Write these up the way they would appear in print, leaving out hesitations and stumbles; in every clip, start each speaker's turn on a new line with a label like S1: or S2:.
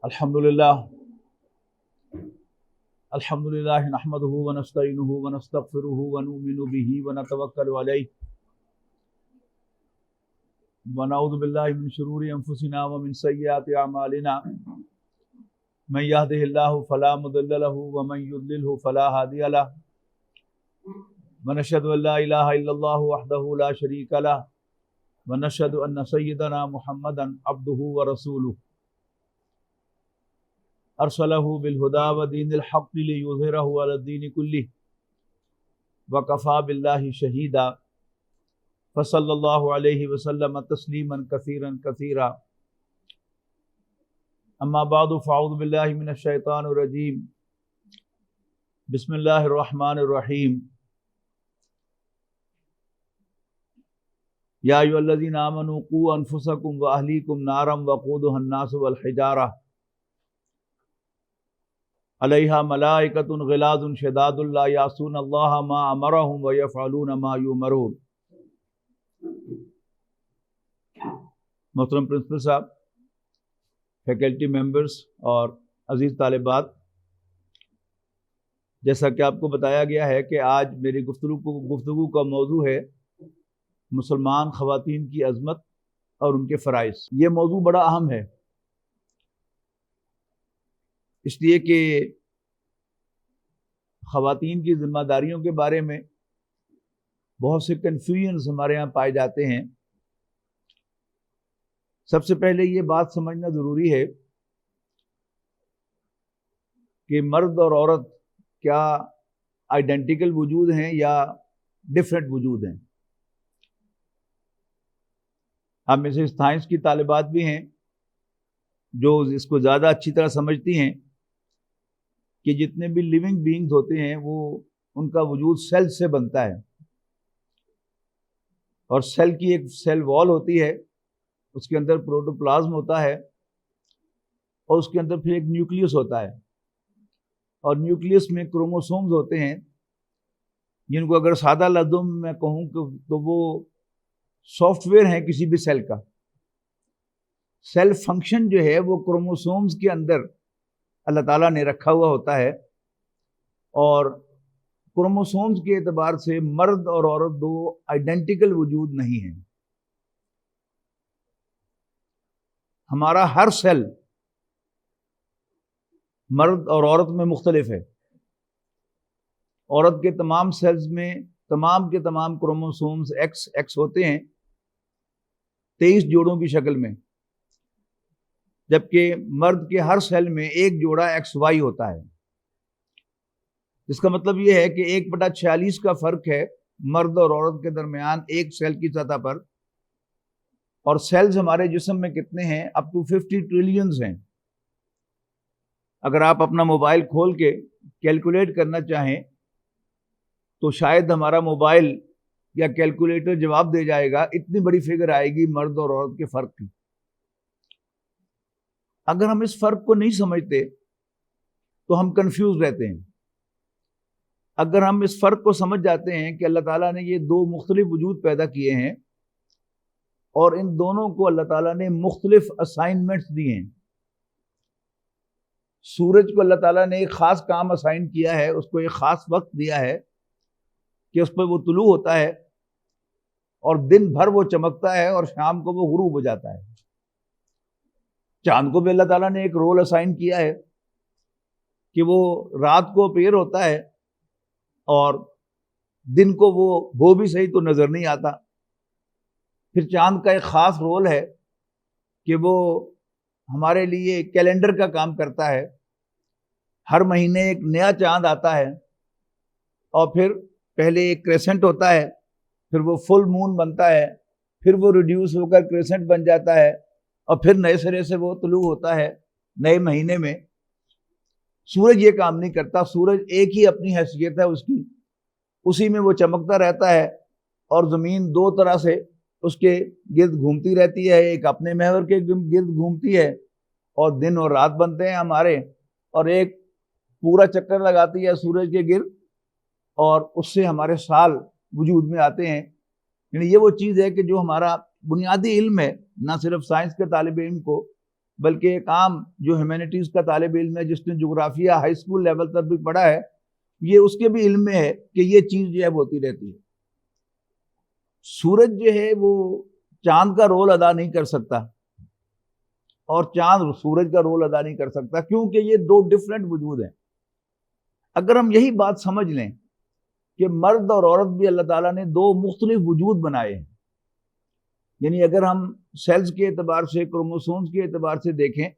S1: الحمدللہ نحمده ونستعینه ونستغفره ونؤمن به ونتوکل علیہ ونعوذ باللہ من شرور انفسنا ومن سیئات اعمالنا من یهده اللہ فلا مضل له ومن یضلل فلا ہادی له ونشهد ان لا الہ الا اللہ وحدہ لا شریک له ونشهد ان سیدنا محمدا عبدہ ورسولہ ارسلہ بالہدی ودین الحق لیظہرہ علی الدین کلہ وکفی باللہ شہیدا فصلی اللہ علیہ وسلم تسلیما کثیرا کثیرا اما بعد فاعوذ باللہ من الشیطان الرجیم بسم اللہ الرحمن الرحیم یا ایھا الذین آمنوا قوا انفسکم واہلیکم نارا وقودھا الناس والحجارہ علیہا ملائکۃ غلاظ شداد لا یعصون اللہ ما امرہم ویفعلون ما یؤمرون۔ محترم پرنسپل صاحب، فیکلٹی ممبرز اور عزیز طالبات، جیسا کہ آپ کو بتایا گیا ہے کہ آج میری گفتگو کا موضوع ہے مسلمان خواتین کی عظمت اور ان کے فرائض۔ یہ موضوع بڑا اہم ہے، اس لیے کہ خواتین کی ذمہ داریوں کے بارے میں بہت سے کنفیوژنز ہمارے ہاں پائے جاتے ہیں۔ سب سے پہلے یہ بات سمجھنا ضروری ہے کہ مرد اور عورت کیا آئیڈینٹیکل وجود ہیں یا ڈفرینٹ وجود ہیں۔ ہم میں سے سائنس کی طالبات بھی ہیں جو اس کو زیادہ اچھی طرح سمجھتی ہیں کہ جتنے بھی لیونگ بینگز ہوتے ہیں وہ ان کا وجود سیل سے بنتا ہے، اور سیل کی ایک سیل وال ہوتی ہے، اس کے اندر پروٹوپلازم ہوتا ہے، اور اس کے اندر پھر ایک نیوکلیس ہوتا ہے، اور نیوکلیس میں کروموسومز ہوتے ہیں جن کو اگر سادہ لفظوں میں میں کہوں تو وہ سافٹ ویئر ہیں کسی بھی سیل کا۔ سیل فنکشن جو ہے وہ کروموسومز کے اندر اللہ تعالیٰ نے رکھا ہوا ہوتا ہے، اور کروموسومز کے اعتبار سے مرد اور عورت دو آئیڈینٹیکل وجود نہیں ہیں۔ ہمارا ہر سیل مرد اور عورت میں مختلف ہے۔ عورت کے تمام سیلز میں تمام کے تمام کروموسومز ایکس ہوتے ہیں 23 جوڑوں کی شکل میں، جبکہ مرد کے ہر سیل میں ایک جوڑا ایکس وائی ہوتا ہے۔ اس کا مطلب یہ ہے کہ 1/46 کا فرق ہے مرد اور عورت کے درمیان ایک سیل کی سطح پر، اور سیلز ہمارے جسم میں کتنے ہیں؟ اپ ٹو 50 ٹریلینز ہیں۔ اگر آپ اپنا موبائل کھول کے کیلکولیٹ کرنا چاہیں تو شاید ہمارا موبائل یا کیلکولیٹر جواب دے جائے گا، اتنی بڑی فگر آئے گی مرد اور عورت کے فرق کی۔ اگر ہم اس فرق کو نہیں سمجھتے تو ہم کنفیوز رہتے ہیں۔ اگر ہم اس فرق کو سمجھ جاتے ہیں کہ اللہ تعالیٰ نے یہ دو مختلف وجود پیدا کیے ہیں اور ان دونوں کو اللہ تعالیٰ نے مختلف اسائنمنٹس دی ہیں۔ سورج کو اللہ تعالیٰ نے ایک خاص کام اسائن کیا ہے، اس کو ایک خاص وقت دیا ہے کہ اس پہ وہ طلوع ہوتا ہے، اور دن بھر وہ چمکتا ہے اور شام کو وہ غروب ہو جاتا ہے۔ چاند کو بھی اللہ تعالیٰ نے ایک رول اسائن کیا ہے کہ وہ رات کو اپیئر ہوتا ہے اور دن کو وہ ہو بھی صحیح تو نظر نہیں آتا۔ پھر چاند کا ایک خاص رول ہے کہ وہ ہمارے لیے کیلنڈر کا کام کرتا ہے، ہر مہینے ایک نیا چاند آتا ہے، اور پھر پہلے ایک کریسنٹ ہوتا ہے، پھر وہ فل مون بنتا ہے، پھر وہ ریڈیوس ہو کر کریسنٹ بن جاتا ہے، اور پھر نئے سرے سے وہ طلوع ہوتا ہے نئے مہینے میں۔ سورج یہ کام نہیں کرتا، سورج ایک ہی اپنی حیثیت ہے اس کی، اسی میں وہ چمکتا رہتا ہے، اور زمین دو طرح سے اس کے گرد گھومتی رہتی ہے، ایک اپنے محور کے گرد گھومتی ہے اور دن اور رات بنتے ہیں ہمارے، اور ایک پورا چکر لگاتی ہے سورج کے گرد، اور اس سے ہمارے سال وجود میں آتے ہیں۔ یعنی یہ وہ چیز ہے کہ جو ہمارا بنیادی علم ہے، نہ صرف سائنس کے طالب علم کو بلکہ ایک عام جو ہیومینٹیز کا طالب علم ہے جس نے جغرافیہ ہائی اسکول لیول تک بھی پڑھا ہے، یہ اس کے بھی علم میں ہے کہ یہ چیز جو ہے وہ ہوتی رہتی ہے۔ سورج جو ہے وہ چاند کا رول ادا نہیں کر سکتا، اور چاند سورج کا رول ادا نہیں کر سکتا، کیونکہ یہ دو ڈفرینٹ وجود ہیں۔ اگر ہم یہی بات سمجھ لیں کہ مرد اور عورت بھی اللہ تعالیٰ نے دو مختلف وجود بنائے ہیں، یعنی اگر ہم سیلز کے اعتبار سے، کروموسومز کے اعتبار سے دیکھیں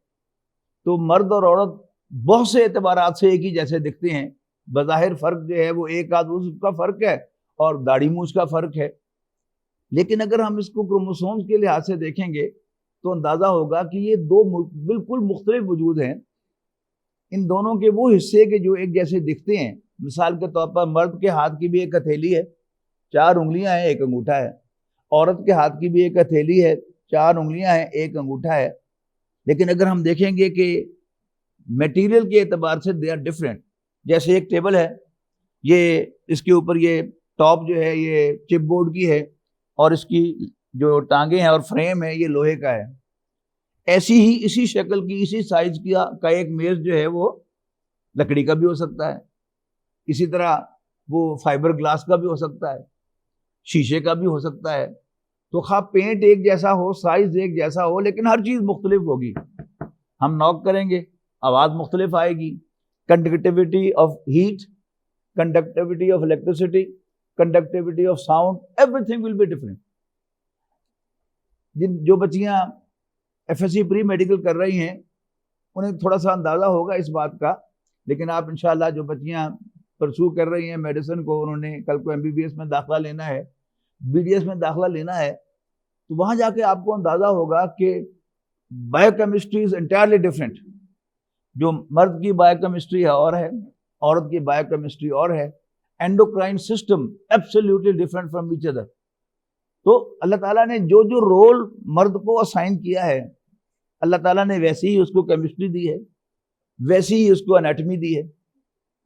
S1: تو مرد اور عورت بہت سے اعتبارات سے ایک ہی جیسے دکھتے ہیں، بظاہر فرق جو ہے وہ ایک آدھ عضو کا فرق ہے اور داڑھی مونچھ کا فرق ہے، لیکن اگر ہم اس کو کروموسومز کے لحاظ سے دیکھیں گے تو اندازہ ہوگا کہ یہ دو بالکل مختلف وجود ہیں۔ ان دونوں کے وہ حصے کے جو ایک جیسے دکھتے ہیں، مثال کے طور پر مرد کے ہاتھ کی بھی ایک ہتھیلی ہے، 4 انگلیاں ہیں، ایک انگوٹھا ہے، عورت کے ہاتھ کی بھی ایک ہتھیلی ہے، 4 انگلیاں ہیں، ایک انگوٹھا ہے، لیکن اگر ہم دیکھیں گے کہ میٹیریل کے اعتبار سے دے آر ڈفرینٹ۔ جیسے ایک ٹیبل ہے، یہ اس کے اوپر یہ ٹاپ جو ہے یہ چپ بورڈ کی ہے، اور اس کی جو ٹانگیں ہیں اور فریم ہے یہ لوہے کا ہے۔ ایسی ہی اسی شکل کی، اسی سائز کا ایک میز جو ہے وہ لکڑی کا بھی ہو سکتا ہے، اسی طرح وہ فائبر گلاس کا بھی ہو سکتا ہے، شیشے کا بھی ہو سکتا ہے۔ تو خواہ پینٹ ایک جیسا ہو، سائز ایک جیسا ہو، لیکن ہر چیز مختلف ہوگی۔ ہم نوک کریں گے، آواز مختلف آئے گی، conductivity of heat, conductivity of electricity, conductivity of sound, everything will be different. جو بچیاں F S C pre medical کر رہی ہیں انہیں تھوڑا سا اندازہ ہوگا اس بات کا، لیکن آپ انشاءاللہ جو بچیاں پرسو کر رہی ہیں میڈیسن کو، انہوں نے کل کو ایم بی بی ایس میں داخلہ لینا ہے، بی ڈی ایس میں داخلہ لینا ہے، تو وہاں جا کے آپ کو اندازہ ہوگا کہ bio chemistry is entirely different. جو مرد کی بایو کیمسٹری اور ہے، عورت کی بایو کیمسٹری اور ہے، endocrine system absolutely different from each other. تو اللہ تعالیٰ نے جو جو رول مرد کو اسائن کیا ہے، اللہ تعالیٰ نے ویسے ہی اس کو کیمسٹری دی ہے، ویسے ہی اس کو انیٹمی دی ہے،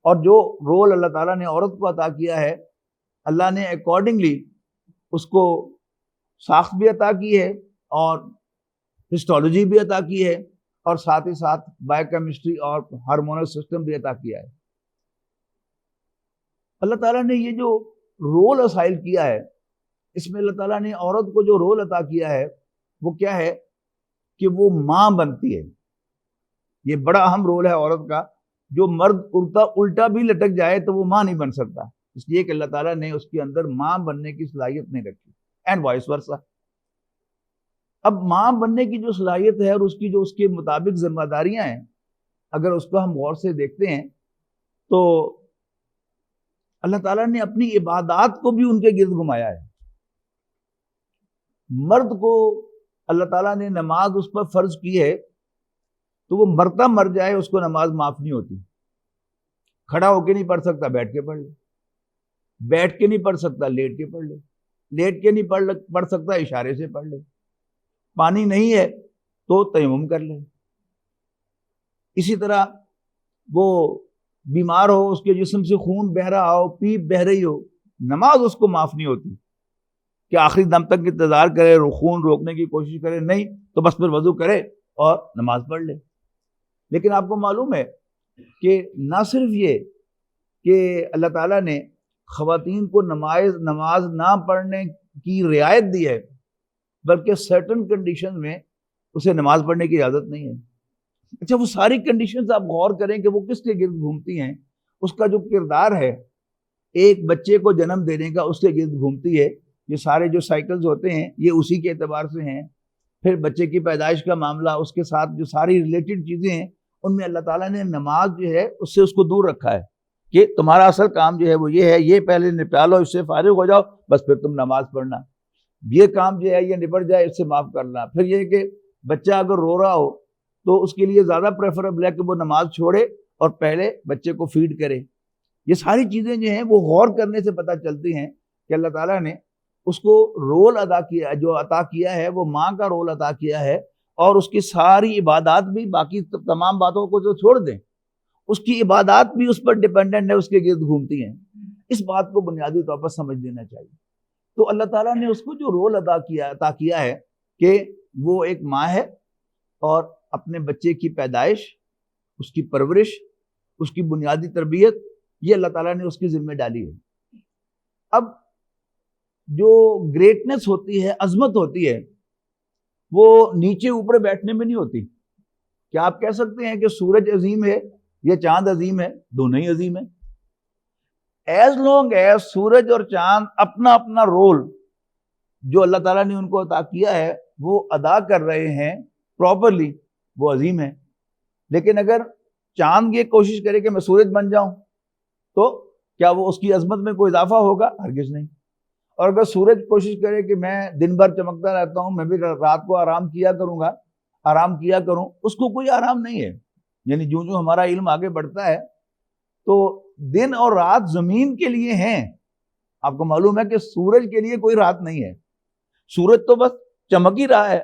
S1: اور جو رول اللہ تعالیٰ نے عورت کو عطا کیا ہے، اللہ نے اکارڈنگلی اس کو ساخت بھی عطا کی ہے، اور ہسٹولوجی بھی عطا کی ہے، اور ساتھ ہی ساتھ بایو کیمسٹری اور ہارمونل سسٹم بھی عطا کیا ہے۔ اللہ تعالیٰ نے یہ جو رول اسائن کیا ہے، اس میں اللہ تعالیٰ نے عورت کو جو رول عطا کیا ہے وہ کیا ہے کہ وہ ماں بنتی ہے۔ یہ بڑا اہم رول ہے عورت کا۔ جو مرد الٹا بھی لٹک جائے تو وہ ماں نہیں بن سکتا، اس لیے کہ اللہ تعالیٰ نے اس کے اندر ماں بننے کی صلاحیت نہیں رکھی، اینڈ وائس ورسا۔ اب ماں بننے کی جو صلاحیت ہے اور اس کی جو اس کے مطابق ذمہ داریاں ہیں، اگر اس کو ہم غور سے دیکھتے ہیں تو اللہ تعالیٰ نے اپنی عبادات کو بھی ان کے گرد گھمایا ہے۔ مرد کو اللہ تعالیٰ نے نماز اس پر فرض کی ہے تو وہ مرتا مر جائے اس کو نماز معاف نہیں ہوتی۔ کھڑا ہو کے نہیں پڑھ سکتا، بیٹھ کے پڑھ لے، بیٹھ کے نہیں پڑھ سکتا، لیٹ کے پڑھ لے، لیٹ کے نہیں پڑھ سکتا، اشارے سے پڑھ لے، پانی نہیں ہے تو تیمم کر لے۔ اسی طرح وہ بیمار ہو، اس کے جسم سے خون بہہ رہا ہو، پیپ بہہ رہی ہو، نماز اس کو معاف نہیں ہوتی کہ آخری دم تک انتظار کرے، خون روکنے کی کوشش کرے، نہیں تو بس پھر وضو کرے اور نماز پڑھ لے۔ لیکن آپ کو معلوم ہے کہ نہ صرف یہ کہ اللہ تعالیٰ نے خواتین کو نماز نہ پڑھنے کی رعایت دی ہے، بلکہ سرٹن کنڈیشن میں اسے نماز پڑھنے کی اجازت نہیں ہے۔ اچھا، وہ ساری کنڈیشنز آپ غور کریں کہ وہ کس کے گرد گھومتی ہیں۔ اس کا جو کردار ہے ایک بچے کو جنم دینے کا، اس کے گرد گھومتی ہے۔ یہ سارے جو سائیکلز ہوتے ہیں یہ اسی کے اعتبار سے ہیں۔ پھر بچے کی پیدائش کا معاملہ، اس کے ساتھ جو ساری ریلیٹڈ چیزیں ہیں، ان میں اللہ تعالیٰ نے نماز جو ہے اس سے اس کو دور رکھا ہے کہ تمہارا اصل کام جو ہے وہ یہ ہے، یہ پہلے نپٹا لو، اس سے فارغ ہو جاؤ، بس پھر تم نماز پڑھنا۔ یہ کام جو ہے یہ نپٹ جائے، اس سے معاف کرنا۔ پھر یہ کہ بچہ اگر رو رہا ہو تو اس کے لیے زیادہ پریفریبل ہے کہ وہ نماز چھوڑے اور پہلے بچے کو فیڈ کرے۔ یہ ساری چیزیں جو ہیں وہ غور کرنے سے پتہ چلتی ہیں کہ اللہ تعالیٰ نے اس کو رول ادا کیا، جو عطا کیا ہے وہ ماں کا رول عطا کیا ہے، اور اس کی ساری عبادات بھی، باقی تمام باتوں کو جو چھوڑ دیں، اس کی عبادات بھی اس پر ڈیپینڈنٹ ہے، اس کے گرد گھومتی ہیں۔ اس بات کو بنیادی طور پر سمجھ لینا چاہیے۔ تو اللہ تعالیٰ نے اس کو جو رول عطا کیا ہے کہ وہ ایک ماں ہے، اور اپنے بچے کی پیدائش، اس کی پرورش، اس کی بنیادی تربیت، یہ اللہ تعالیٰ نے اس کی ذمہ ڈالی ہے۔ اب جو گریٹنس ہوتی ہے، عظمت ہوتی ہے، وہ نیچے اوپر بیٹھنے میں نہیں ہوتی۔ کیا آپ کہہ سکتے ہیں کہ سورج عظیم ہے یا چاند عظیم ہے؟ دونوں ہی عظیم ہیں۔ ایز لانگ ایز سورج اور چاند اپنا اپنا رول جو اللہ تعالیٰ نے ان کو عطا کیا ہے وہ ادا کر رہے ہیں پراپرلی، وہ عظیم ہے۔ لیکن اگر چاند یہ کوشش کرے کہ میں سورج بن جاؤں تو کیا وہ اس کی عظمت میں کوئی اضافہ ہوگا؟ ہرگز نہیں۔ اور اگر سورج کوشش کرے کہ میں دن بھر چمکتا رہتا ہوں، میں بھی رات کو آرام کیا کروں، اس کو کوئی آرام نہیں ہے۔ یعنی جو ہمارا علم آگے بڑھتا ہے تو دن اور رات زمین کے لیے ہیں۔ آپ کو معلوم ہے کہ سورج کے لیے کوئی رات نہیں ہے، سورج تو بس چمک ہی رہا ہے۔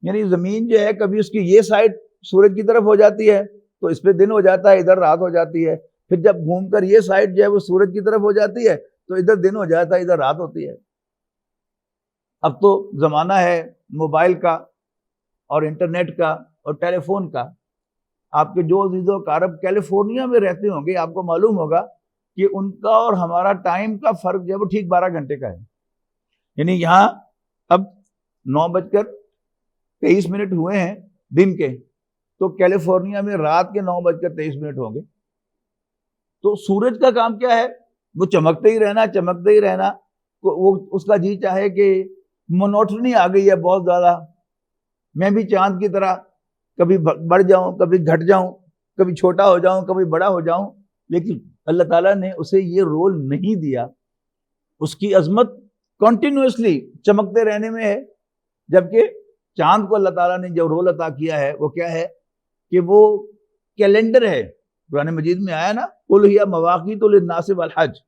S1: یعنی زمین جو ہے کبھی اس کی یہ سائڈ سورج کی طرف ہو جاتی ہے تو اس پہ دن ہو جاتا ہے، ادھر رات ہو جاتی ہے، پھر جب گھوم کر یہ سائڈ جو ہے وہ سورج کی طرف ہو جاتی ہے تو ادھر دن ہو جاتا ہے، ادھر رات ہوتی ہے۔ اب تو زمانہ ہے موبائل کا اور انٹرنیٹ کا اور ٹیلی فون کا۔ آپ کے جو عزیز و اقارب کیلیفورنیا میں رہتے ہوں گے، آپ کو معلوم ہوگا کہ ان کا اور ہمارا ٹائم کا فرق جو ہے وہ ٹھیک 12 گھنٹے کا ہے۔ یعنی یہاں اب 9:23 ہوئے ہیں دن کے، تو کیلیفورنیا میں رات کے 9:23 ہوں گے۔ تو سورج کا کام کیا ہے؟ وہ چمکتے ہی رہنا۔ وہ اس کا جی چاہے کہ مونوٹنی آ گئی ہے بہت زیادہ، میں بھی چاند کی طرح کبھی بڑھ جاؤں، کبھی گھٹ جاؤں، کبھی چھوٹا ہو جاؤں، کبھی بڑا ہو جاؤں۔ لیکن اللہ تعالیٰ نے اسے یہ رول نہیں دیا۔ اس کی عظمت کنٹینیوسلی چمکتے رہنے میں ہے، جبکہ چاند کو اللہ تعالیٰ نے جو رول عطا کیا ہے وہ کیا ہے کہ وہ کیلنڈر ہے۔ قرآن مجید میں آیا نا، قُلْ هِيَ مَوَاقِيتُ لِلنَّاسِ وَالْحَجِّ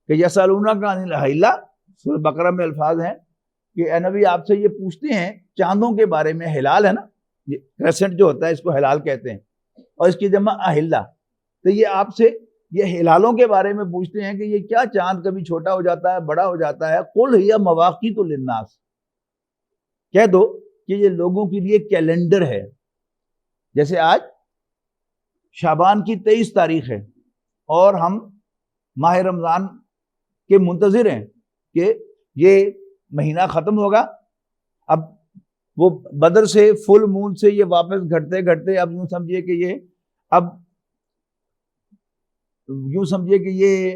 S1: کہ یسألونک عن الأہلہ، سورہ بقرہ میں الفاظ ہیں کہ اے نبی آپ سے یہ پوچھتے ہیں چاندوں کے بارے میں، ہلال ہے نا، یہ کریسنٹ جو ہوتا ہے اس کو ہلال کہتے ہیں، اور اس کی جمع اہلہ۔ تو یہ آپ سے یہ ہلالوں کے بارے میں پوچھتے ہیں کہ یہ کیا چاند کبھی چھوٹا ہو جاتا ہے، بڑا ہو جاتا ہے۔ قُلْ هِيَ مَوَاقِيتُ لِلنَّاسِ، کہہ دو کہ یہ لوگوں کے لیے کیلنڈر ہے۔ جیسے آج شعبان کی 23 تاریخ ہے اور ہم ماہ رمضان کے منتظر ہیں کہ یہ مہینہ ختم ہوگا۔ اب وہ بدر سے، فل مون سے یہ واپس گھٹتے اب یوں سمجھیے کہ یہ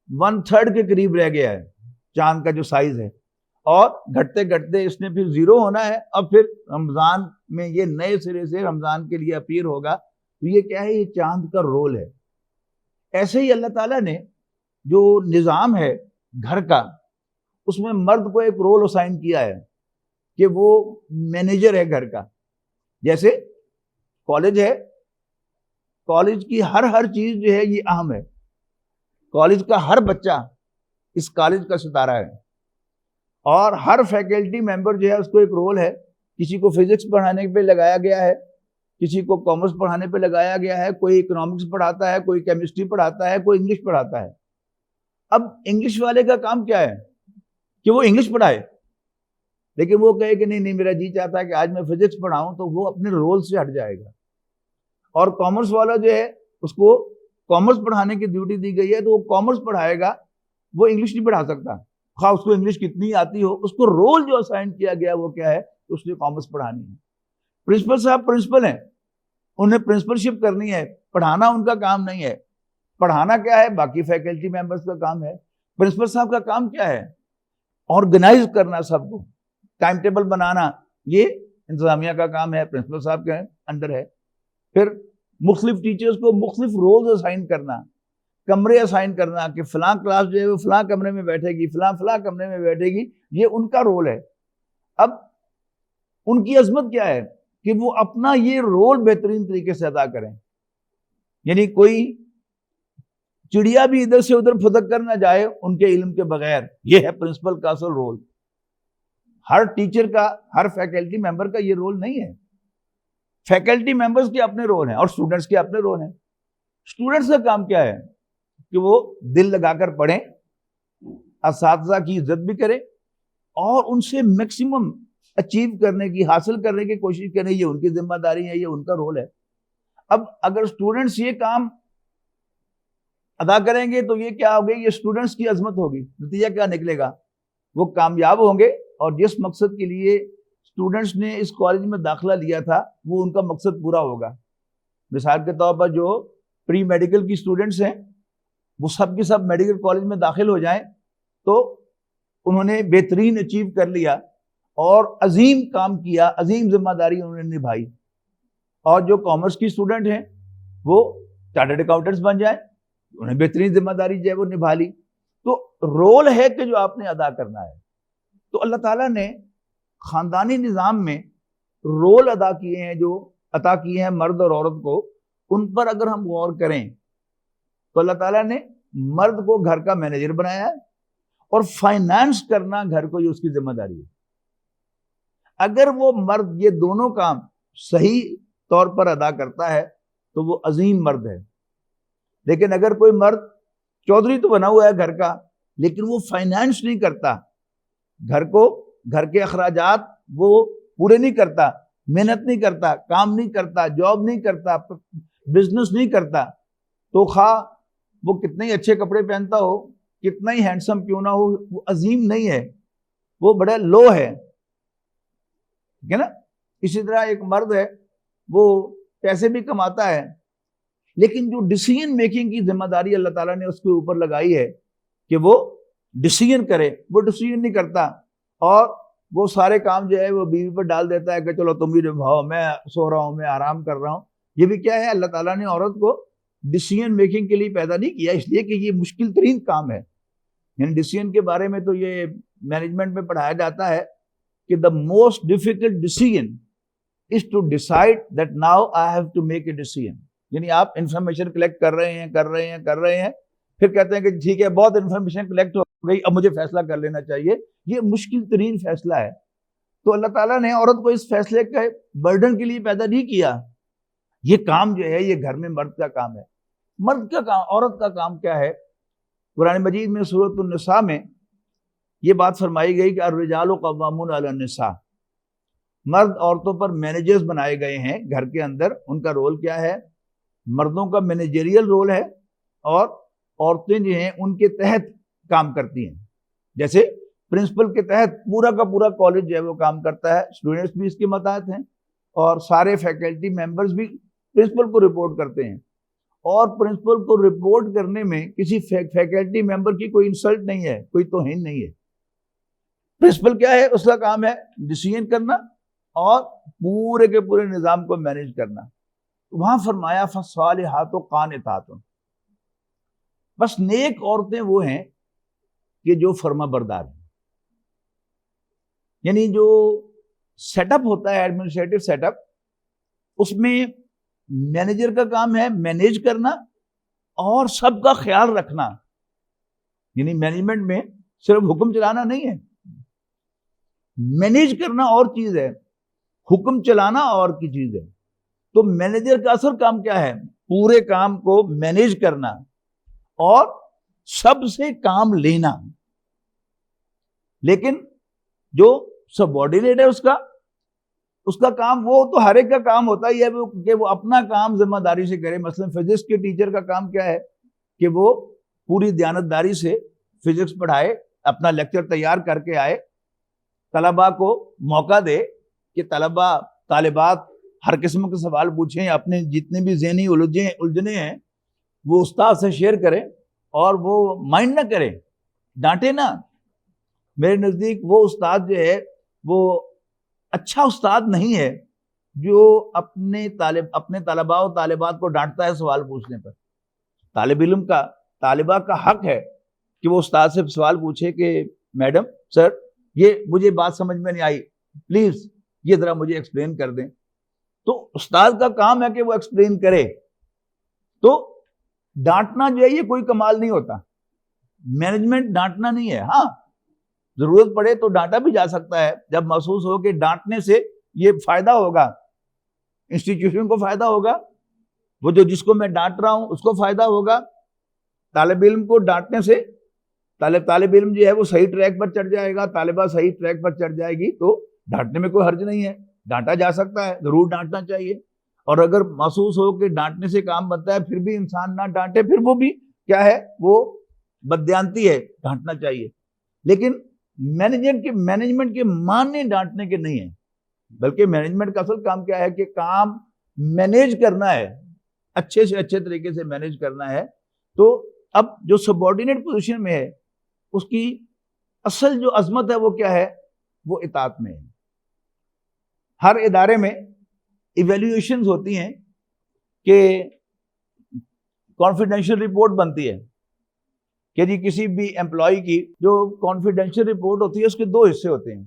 S1: 1/3 کے قریب رہ گیا ہے چاند کا جو سائز ہے، اور گھٹتے اس نے پھر 0 ہونا ہے، اور پھر رمضان میں یہ نئے سرے سے رمضان کے لیے اپیئر ہوگا۔ تو یہ کیا ہے؟ یہ چاند کا رول ہے۔ ایسے ہی اللہ تعالیٰ نے جو نظام ہے گھر کا، اس میں مرد کو ایک رول اسائن کیا ہے کہ وہ مینیجر ہے گھر کا۔ جیسے کالج ہے، کالج کی ہر چیز جو ہے یہ اہم ہے۔ کالج کا ہر بچہ اس کالج کا ستارہ ہے، اور ہر فیکلٹی ممبر جو ہے اس کو ایک رول ہے۔ کسی کو فزکس پڑھانے پہ لگایا گیا ہے، کسی کو کامرس پڑھانے پہ لگایا گیا ہے، کوئی اکنامکس پڑھاتا ہے، کوئی کیمسٹری پڑھاتا ہے، کوئی انگلش پڑھاتا ہے۔ اب انگلش والے کا کام کیا ہے کہ وہ انگلش پڑھائے، لیکن وہ کہے کہ نہیں میرا جی چاہتا ہے کہ آج میں فزکس پڑھاؤں، تو وہ اپنے رول سے ہٹ جائے گا۔ اور کامرس والا جو ہے اس کو کامرس پڑھانے کی ڈیوٹی دی گئی ہے تو وہ کامرس پڑھائے گا، وہ انگلش نہیں پڑھا سکتا، خواہ اس کو انگلش کتنی آتی ہو۔ اس کو رول جو اسائن کیا گیا وہ کیا ہے؟ اس نے کامرس پڑھانی ہے۔ پرنسپل صاحب پرنسپل ہیں، انہیں پرنسپلشپ کرنی ہے، پڑھانا ان کا کام نہیں ہے۔ پڑھانا کیا ہے؟ باقی فیکلٹی ممبرس کا کام ہے۔ پرنسپل صاحب کا کام کیا ہے؟ آرگنائز کرنا، سب کو ٹائم ٹیبل بنانا، یہ انتظامیہ کا کام ہے، پرنسپل صاحب کے انڈر ہے۔ پھر مختلف ٹیچرز کو مختلف رولز اسائن کرنا، کمرے اسائن کرنا کہ فلاں کلاس جو ہے وہ فلاں کمرے میں بیٹھے گی، فلاں کمرے میں بیٹھے گی، یہ ان کا رول ہے۔ اب ان کی عظمت کیا ہے کہ وہ اپنا یہ رول بہترین طریقے سے ادا کریں۔ یعنی کوئی چڑیا بھی ادھر سے ادھر پھدک کر نہ جائے ان کے علم کے بغیر، یہ ہے پرنسپل کا اصل رول۔ ہر ٹیچر کا، ہر فیکلٹی ممبر کا یہ رول نہیں ہے۔ فیکلٹی ممبرز کے اپنے رول ہیں اور اسٹوڈنٹس کے اپنے رول ہیں۔ اسٹوڈنٹس کا کام کیا ہے کہ وہ دل لگا کر پڑھیں، اساتذہ کی عزت بھی کریں، اور ان سے میکسیمم اچیو کرنے کی، حاصل کرنے کی کوشش کریں، یہ ان کی ذمہ داری ہے، یہ ان کا رول ہے. اب اگر اسٹوڈنٹس یہ کام ادا کریں گے تو یہ کیا ہوگی؟ یہ اسٹوڈنٹس کی عظمت ہوگی. نتیجہ کیا نکلے گا؟ وہ کامیاب ہوں گے اور جس مقصد کے لیے اسٹوڈنٹس نے اس کالج میں داخلہ لیا تھا وہ ان کا مقصد پورا ہوگا. مثال کے طور پر جو پری میڈیکل کی اسٹوڈنٹس ہیں وہ سب کے سب میڈیکل کالج میں داخل ہو جائیں تو انہوں نے بہترین اچیو کر لیا اور عظیم کام کیا، عظیم ذمہ داری انہوں نے نبھائی. اور جو کامرس کی اسٹوڈنٹ ہیں وہ چارٹرڈ اکاؤنٹنٹس بن جائیں، انہیں بہترین ذمہ داری جو ہے وہ نبھا لی. تو رول ہے کہ جو آپ نے ادا کرنا ہے. تو اللہ تعالیٰ نے خاندانی نظام میں رول ادا کیے ہیں، جو عطا کیے ہیں مرد اور عورت کو، ان پر اگر ہم غور کریں تو اللہ تعالیٰ نے مرد کو گھر کا مینیجر بنایا ہے اور فائنانس کرنا گھر کو یہ اس کی ذمہ داری ہے. اگر وہ مرد یہ دونوں کام صحیح طور پر ادا کرتا ہے تو وہ عظیم مرد ہے. لیکن اگر کوئی مرد چودھری تو بنا ہوا ہے گھر کا لیکن وہ فائنانس نہیں کرتا، گھر کے اخراجات وہ پورے نہیں کرتا، محنت نہیں کرتا، کام نہیں کرتا، جاب نہیں کرتا، بزنس نہیں کرتا، تو خواہ وہ کتنے ہی اچھے کپڑے پہنتا ہو، کتنا ہی ہینڈسم کیوں نہ ہو، وہ عظیم نہیں ہے، وہ بڑا لو ہے. ٹھیک ہے نا؟ اسی طرح ایک مرد ہے، وہ پیسے بھی کماتا ہے لیکن جو ڈیسیژن میکنگ کی ذمہ داری اللہ تعالیٰ نے اس کے اوپر لگائی ہے کہ وہ ڈیسیژن کرے، وہ ڈیسیژن نہیں کرتا اور وہ سارے کام جو ہے وہ بیوی پر ڈال دیتا ہے کہ چلو تم ہی نبھاؤ، میں سو رہا ہوں، میں آرام کر رہا ہوں. یہ بھی کیا ہے؟ اللہ تعالیٰ نے عورت کو ڈیسیژن میکنگ کے لیے پیدا نہیں کیا، اس لیے کہ یہ مشکل ترین کام ہے. یعنی ڈیسیژن کے بارے میں تو یہ مینجمنٹ میں پڑھایا جاتا ہے کہ the most difficult decision is to decide that now I have to make a decision. یعنی آپ انفارمیشن کلیکٹ کر رہے ہیں پھر کہتے ہیں کہ ٹھیک ہے بہت انفارمیشن کلیکٹ ہو گئی، اب مجھے فیصلہ کر لینا چاہیے. یہ مشکل ترین فیصلہ ہے. تو اللہ تعالیٰ نے عورت کو اس فیصلے کے برڈن کے لیے پیدا نہیں کیا. یہ کام جو ہے یہ گھر میں مرد کا کام ہے. مرد کا کام، عورت کا کام کیا ہے؟ قرآن مجید میں سورۃ النساء میں یہ بات فرمائی گئی کہ الرجال قوامون علی النساء، مرد عورتوں پر مینیجرز بنائے گئے ہیں گھر کے اندر. ان کا رول کیا ہے؟ مردوں کا مینیجریل رول ہے اور عورتیں جو ہیں ان کے تحت کام کرتی ہیں. جیسے پرنسپل کے تحت پورا کا پورا کالج جو ہے وہ کام کرتا ہے، اسٹوڈنٹس بھی اس کے ماتحت ہیں اور سارے فیکلٹی ممبرز بھی پرنسپل کو رپورٹ کرتے ہیں. اور پرنسپل کو رپورٹ کرنے میں کسی فیکلٹی ممبر کی کوئی انسلٹ نہیں ہے، کوئی توہین نہیں ہے. پرنسپل کیا ہے؟ اس کا کام ہے ڈیسیژن کرنا اور پورے کے پورے نظام کو مینیج کرنا. وہاں فرمایا فالصالحات قانتات، بس نیک عورتیں وہ ہیں کہ جو فرما بردار ہیں. یعنی جو سیٹ اپ ہوتا ہے ایڈمنسٹریٹو سیٹ اپ، اس میں مینیجر کا کام ہے مینیج کرنا اور سب کا خیال رکھنا. یعنی مینجمنٹ میں صرف حکم چلانا نہیں ہے، مینیج کرنا اور چیز ہے، حکم چلانا اور کی چیز ہے. تو مینیجر کا اصل کام کیا ہے؟ پورے کام کو مینیج کرنا اور سب سے کام لینا. لیکن جو سب آرڈینیٹ ہے اس کا کام، وہ تو ہر ایک کا کام ہوتا ہی ہے کہ وہ اپنا کام ذمہ داری سے کرے. مثلا فزکس کے ٹیچر کا کام کیا ہے کہ وہ پوری دیانتداری سے فزکس پڑھائے، اپنا لیکچر تیار کر کے آئے، طلباء کو موقع دے کہ طالبات ہر قسم کے سوال پوچھیں، اپنے جتنے بھی ذہنی الجھنے ہیں وہ استاد سے شیئر کریں اور وہ مائنڈ نہ کریں، ڈانٹے نہ. میرے نزدیک وہ استاد جو ہے وہ اچھا استاد نہیں ہے جو اپنے طلباء و طالبات کو ڈانٹتا ہے سوال پوچھنے پر. طالب علم کا، طالبہ کا حق ہے کہ وہ استاد سے سوال پوچھے کہ میڈم، سر، یہ مجھے بات سمجھ میں نہیں آئی، پلیز یہ ذرا مجھے ایکسپلین کر دیں. تو استاد کا کام ہے کہ وہ ایکسپلین کرے. تو ڈانٹنا جو ہے یہ کوئی کمال نہیں ہوتا، مینجمنٹ ڈانٹنا نہیں ہے. ہاں ضرورت پڑے تو ڈانٹا بھی جا سکتا ہے جب محسوس ہو کہ ڈانٹنے سے یہ فائدہ ہوگا، انسٹیٹیوشن کو فائدہ ہوگا، وہ جو جس کو میں ڈانٹ رہا ہوں اس کو فائدہ ہوگا. طالب علم کو ڈانٹنے سے طالب علم جو ہے وہ صحیح ٹریک پر چڑھ جائے گا، طالبہ صحیح ٹریک پر چڑھ جائے گی. تو ڈانٹنے میں کوئی حرج نہیں ہے، ڈانٹا جا سکتا ہے، ضرور ڈانٹنا چاہیے. اور اگر محسوس ہو کہ ڈانٹنے سے کام بنتا ہے پھر بھی انسان نہ ڈانٹے، پھر وہ بھی کیا ہے، وہ بددیانتی ہے، ڈانٹنا چاہیے. لیکن مینجمنٹ کے معنی ڈانٹنے کے نہیں ہیں، بلکہ مینجمنٹ کا اصل کام کیا ہے کہ کام مینیج کرنا ہے، اچھے سے اچھے طریقے سے مینیج کرنا ہے. تو اب جو سبارڈینیٹ پوزیشن میں ہے اس کی اصل جو عظمت ہے وہ کیا ہے، وہ اطاعت میں ہے. ہر ادارے میں ایویلیویشنز ہوتی ہیں کہ کانفیڈینشیل رپورٹ بنتی ہے کہ جی کسی بھی امپلائی کی جو کانفیڈینشیل رپورٹ ہوتی ہے اس کے دو حصے ہوتے ہیں،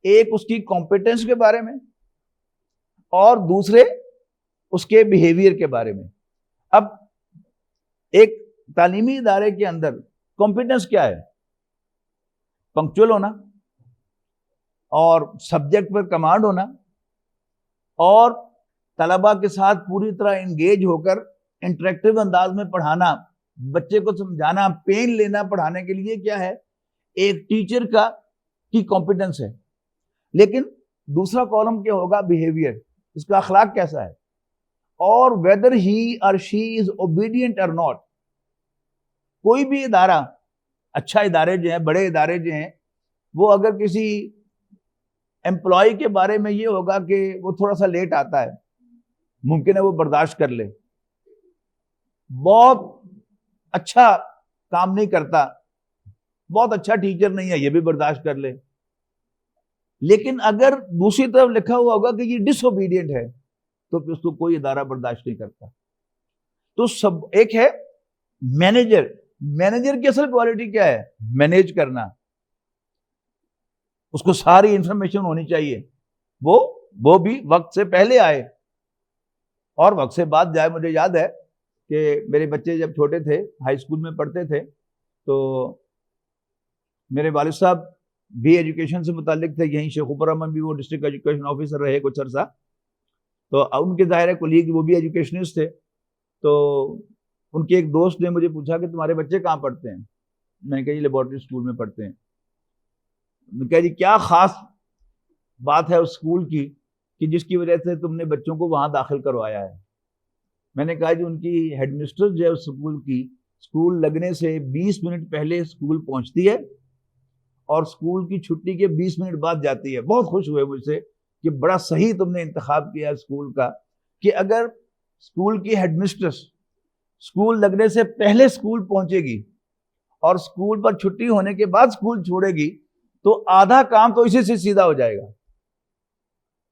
S1: ایک اس کی کمپیٹنس کے بارے میں اور دوسرے اس کے بیہیویئر کے بارے میں. اب ایک تعلیمی ادارے کے اندر کمپیٹنس کیا ہے؟ پنکچوئل ہونا اور سبجیکٹ پر کمانڈ ہونا اور طلباء کے ساتھ پوری طرح انگیج ہو کر انٹریکٹیو انداز میں پڑھانا، بچے کو سمجھانا، پین لینا پڑھانے کے لیے کیا ہے، ایک ٹیچر کی کمپیٹنس ہے. لیکن دوسرا کالم کیا ہوگا، بیہیویئر، اس کا اخلاق کیسا ہے، اور whether he or she is obedient or not. کوئی بھی ادارہ، اچھا ادارے جو ہیں، بڑے ادارے جو ہیں، وہ اگر کسی امپلائی کے بارے میں یہ ہوگا کہ وہ تھوڑا سا لیٹ آتا ہے، ممکن ہے وہ برداشت کر لے، بہت اچھا کام نہیں کرتا، بہت اچھا ٹیچر نہیں ہے، یہ بھی برداشت کر لے. لیکن اگر دوسری طرف لکھا ہوا ہوگا کہ یہ ڈس اوبیڈینٹ ہے تو پھر اس کو کوئی ادارہ برداشت نہیں کرتا. تو سب ایک ہے مینیجر کی اصل کوالٹی کیا ہے، مینیج کرنا، اس کو ساری انفارمیشن ہونی چاہیے، وہ بھی وقت سے پہلے آئے اور وقت سے بعد جائے. مجھے یاد ہے کہ میرے بچے جب چھوٹے تھے، ہائی اسکول میں پڑھتے تھے، تو میرے والد صاحب بھی ایجوکیشن سے متعلق تھے، یہیں شیخ اوپرا میں بھی وہ ڈسٹرکٹ ایجوکیشن آفیسر رہے کچھ عرصہ. تو ان کے ظاہر کولیگ وہ بھی ایجوکیشنسٹ تھے. تو ان کے ایک دوست نے مجھے پوچھا کہ تمہارے بچے کہاں پڑھتے ہیں؟ میں نے کہا جی لیبارٹری اسکول میں پڑھتے ہیں. میں نے کہا جی کیا خاص بات ہے اس اسکول کی کہ جس کی وجہ سے تم نے بچوں کو وہاں داخل کروایا ہے؟ میں نے کہا جی ان کی ہیڈ مسٹر جو ہے اس اسکول کی، اسکول لگنے سے 20 منٹ پہلے اسکول پہنچتی ہے اور اسکول کی چھٹی کے 20 منٹ بعد جاتی ہے. بہت خوش ہوئے مجھ سے کہ بڑا صحیح تم نے انتخاب کیا اسکول کا، کہ اگر اسکول کی ہیڈ مسٹرس اسکول لگنے سے پہلے اسکول پہنچے گی اور اسکول پر چھٹی ہونے کے بعد اسکول چھوڑے گی تو آدھا کام تو اسی سے سیدھا ہو جائے گا.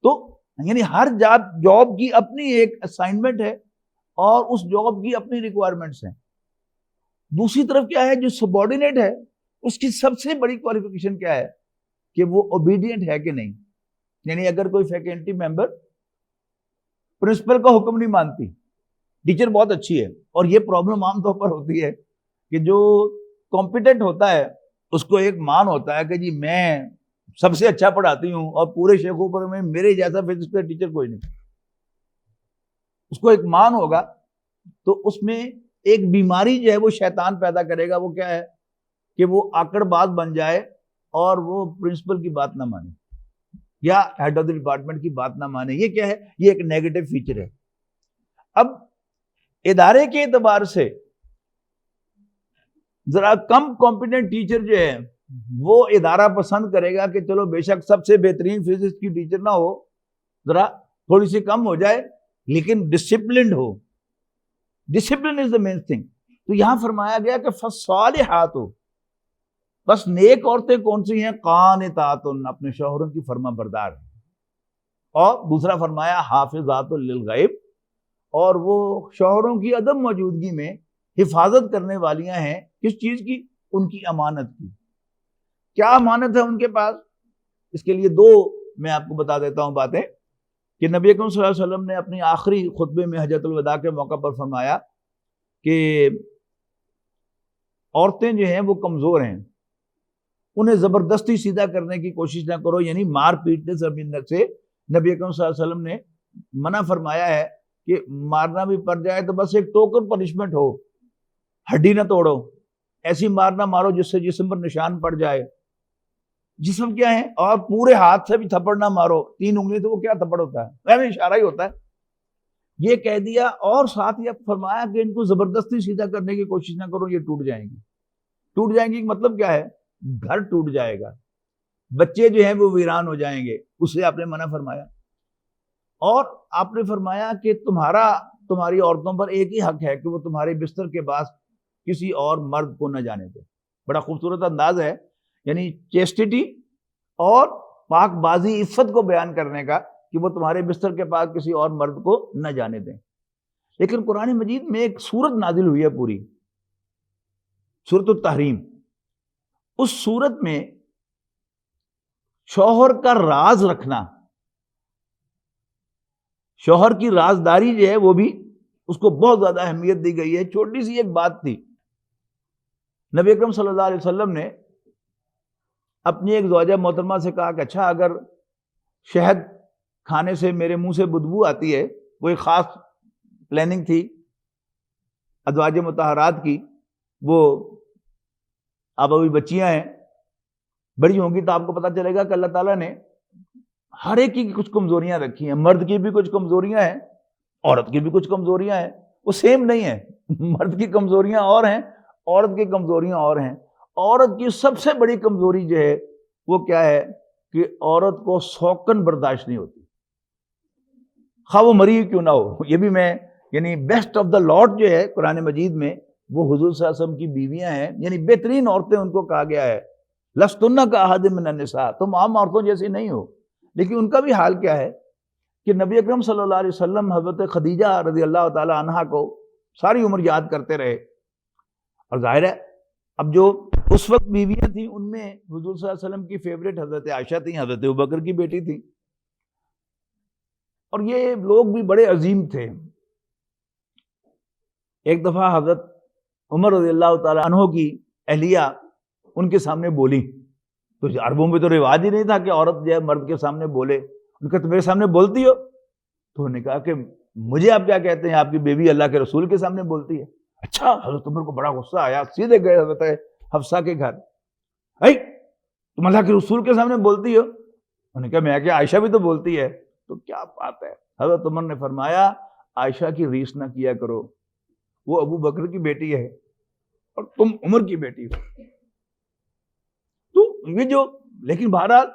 S1: تو یعنی ہر جاب کی اپنی ایک اسائنمنٹ ہے اور اس جاب کی اپنی ریکوائرمنٹس ہیں. دوسری طرف کیا ہے، جو سبارڈینیٹ ہے اس کی سب سے بڑی کوالیفیکیشن کیا ہے کہ وہ اوبیڈینٹ ہے کہ نہیں. یعنی اگر کوئی فیکلٹی ممبر پرنسپل کا حکم نہیں مانتی، ٹیچر بہت اچھی ہے، اور یہ پرابلم عام طور پر ہوتی ہے کہ جو کمپیٹنٹ ہوتا ہے اس کو ایک مان ہوتا ہے کہ جی میں سب سے اچھا پڑھاتی ہوں اور پورے شیخو پر میں میرے جیسا فزکس کا ٹیچر کوئی نہیں. اس کو ایک مان ہوگا تو اس میں ایک بیماری جو ہے وہ شیطان پیدا کرے گا. وہ کیا ہے کہ وہ آکڑ باز بن جائے اور وہ پرنسپل کی بات نہ مانے یا ہیڈ آف دی ڈپارٹمنٹ کی بات نہ مانے. یہ کیا ہے، یہ ایک نیگیٹو فیچر ہے. اب ادارے کے اعتبار سے ذرا کم کمپیٹنٹ ٹیچر جو ہے وہ ادارہ پسند کرے گا کہ چلو بے شک سب سے بہترین فزکس کی ٹیچر نہ ہو، ذرا تھوڑی سی کم ہو جائے لیکن ڈسپلنڈ ہو. Discipline is the main thing. تو یہاں فرمایا گیا کہ فالصالحات ہو، بس نیک عورتیں کون سی ہیں، قانتات، اپنے شوہروں کی فرما بردار. اور دوسرا فرمایا حافظات للغیب، اور وہ شوہروں کی عدم موجودگی میں حفاظت کرنے والیاں ہیں کس چیز کی، ان کی امانت کی. کیا امانت ہے ان کے پاس؟ اس کے لیے دو میں آپ کو بتا دیتا ہوں باتیں کہ نبی اکرم صلی اللہ علیہ وسلم نے اپنی آخری خطبے میں حجۃ الوداع کے موقع پر فرمایا کہ عورتیں جو ہیں وہ کمزور ہیں، انہیں زبردستی سیدھا کرنے کی کوشش نہ کرو. یعنی مار پیٹنے سے نبی اکرم صلی اللہ علیہ وسلم نے منع فرمایا ہے کہ مارنا بھی پڑ جائے تو بس ایک ٹوکن پنشمنٹ ہو، ہڈی نہ توڑو، ایسی مار نہ مارو جس سے جسم پر نشان پڑ جائے. جسم کیا ہے، اور پورے ہاتھ سے بھی تھپڑ نہ مارو، 3 انگلی تو وہ کیا تھپڑ ہوتا ہے، میں اشارہ ہی ہوتا ہے، یہ کہہ دیا۔ اور ساتھ یہ فرمایا کہ ان کو زبردستی سیدھا کرنے کی کوشش نہ کرو، یہ ٹوٹ جائیں گی۔ ٹوٹ جائیں گی مطلب کیا ہے؟ گھر ٹوٹ جائے گا، بچے جو ہیں وہ ویران ہو جائیں گے، اسے آپ نے منع فرمایا۔ اور آپ نے فرمایا کہ تمہاری عورتوں پر ایک ہی حق ہے کہ وہ تمہارے بستر کے پاس کسی اور مرد کو نہ جانے دے۔ بڑا خوبصورت انداز ہے، یعنی چیسٹیٹی اور پاک بازی، عفت کو بیان کرنے کا، کہ وہ تمہارے بستر کے پاس کسی اور مرد کو نہ جانے دیں۔ لیکن قرآن مجید میں ایک سورت نازل ہوئی ہے پوری، سورۃ التحریم۔ اس سورت میں شوہر کا راز رکھنا، شوہر کی رازداری جو ہے وہ بھی اس کو بہت زیادہ اہمیت دی گئی ہے۔ چھوٹی سی ایک بات تھی، نبی اکرم صلی اللہ علیہ وسلم نے اپنی ایک زوجہ محترمہ سے کہا کہ اچھا اگر شہد کھانے سے میرے منہ سے بدبو آتی ہے، وہ ایک خاص پلاننگ تھی ازواج مطہرات کی، وہ اب ابھی بچیاں ہیں، بڑی ہوں گی تو آپ کو پتہ چلے گا کہ اللہ تعالیٰ نے ہر ایک کی کچھ کمزوریاں رکھی ہیں، مرد کی بھی کچھ کمزوریاں ہیں، عورت کی بھی کچھ کمزوریاں ہیں، وہ سیم نہیں ہیں، مرد کی کمزوریاں اور ہیں، عورت کی کمزوریاں اور ہیں۔ عورت کی سب سے بڑی کمزوری جو ہے وہ کیا ہے کہ عورت کو سوکن برداشت نہیں ہوتی، خواہ وہ مری کیوں نہ ہو۔ یہ بھی میں یعنی بیسٹ آف دا لاٹ جو ہے قرآن مجید میں وہ حضور صلی اللہ علیہ وسلم کی بیویاں ہیں، یعنی بہترین عورتیں ان کو کہا گیا ہے، لستن کاحد من النساء، تم عام عورتوں جیسی نہیں ہو۔ لیکن ان کا بھی حال کیا ہے کہ نبی اکرم صلی اللہ علیہ وسلم حضرت خدیجہ رضی اللہ تعالی عنہا کو ساری عمر یاد کرتے رہے، اور ظاہر ہے اب جو اس وقت بیویاں تھیں ان میں حضور صلی اللہ علیہ وسلم کی فیوریٹ حضرت عائشہ تھیں، حضرت ابوبکر کی بیٹی تھیں، اور یہ لوگ بھی بڑے عظیم تھے۔ ایک دفعہ حضرت عمر رضی اللہ تعالی عنہ کی اہلیہ ان کے سامنے بولی، تو عربوں میں تو رواج ہی نہیں تھا کہ عورت جو ہے مرد کے سامنے بولے۔ ان کا تو میرے سامنے بولتی ہو؟ تو انہوں نے کہا کہ مجھے آپ کیا کہتے ہیں، آپ کی بیوی اللہ کے رسول کے سامنے بولتی ہے۔ اچھا، حضرت عمر کو بڑا غصہ آیا، سیدھے گئے حضرت حفصہ کے گھر، اے تم اللہ کے رسول کے سامنے بولتی ہو؟ انہوں نے کہا میں کہ عائشہ بھی تو بولتی ہے۔ تو کیا بات ہے، حضرت عمر نے فرمایا عائشہ کی ریس نہ کیا کرو، وہ ابو بکر کی بیٹی ہے اور تم عمر کی بیٹی ہو۔ تو یہ جو، لیکن بہرحال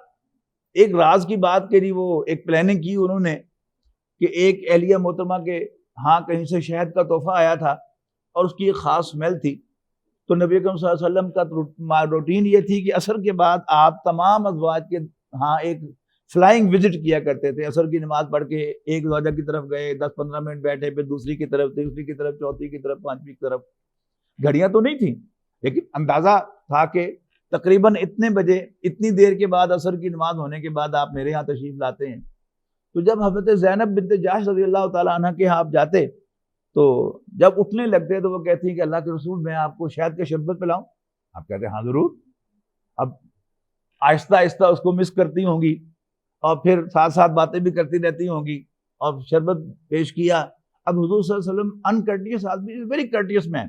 S1: ایک راز کی بات کری، وہ ایک پلاننگ کی انہوں نے کہ ایک اہلیہ محترمہ کے ہاں کہیں سے شہد کا تحفہ آیا تھا اور اس کی ایک خاص اسمیل تھی، تو نبی اکرم صلی اللہ علیہ وسلم کا روٹین یہ تھی کہ عصر کے بعد آپ تمام ازواج کے ہاں ایک فلائنگ وزٹ کیا کرتے تھے۔ عصر کی نماز پڑھ کے ایک زوجہ کی طرف گئے، 10-15 منٹ بیٹھے، پھر دوسری کی طرف، تیسری کی طرف، چوتھی کی طرف، پانچویں کی طرف۔ گھڑیاں تو نہیں تھیں لیکن اندازہ تھا کہ تقریباً اتنے بجے، اتنی دیر کے بعد، عصر کی نماز ہونے کے بعد آپ میرے ہاں تشریف لاتے ہیں۔ تو جب حضرت زینب بنت جحش رضی اللہ تعالیٰ عنہ کے ہاں آپ جاتے تو جب اٹھنے لگتے تو وہ کہتی ہیں کہ اللہ کے رسول میں آپ کو شہد کے شربت پلاؤں؟ آپ کہتے ہیں ہاں ضرور۔ اب آہستہ آہستہ اس کو مس کرتی ہوں گی اور پھر ساتھ ساتھ باتیں بھی کرتی رہتی ہوں گی، اور شربت پیش کیا۔ اب حضور صلی اللہ علیہ وسلم انکرٹیس آدمی، ویری کرٹیس مین،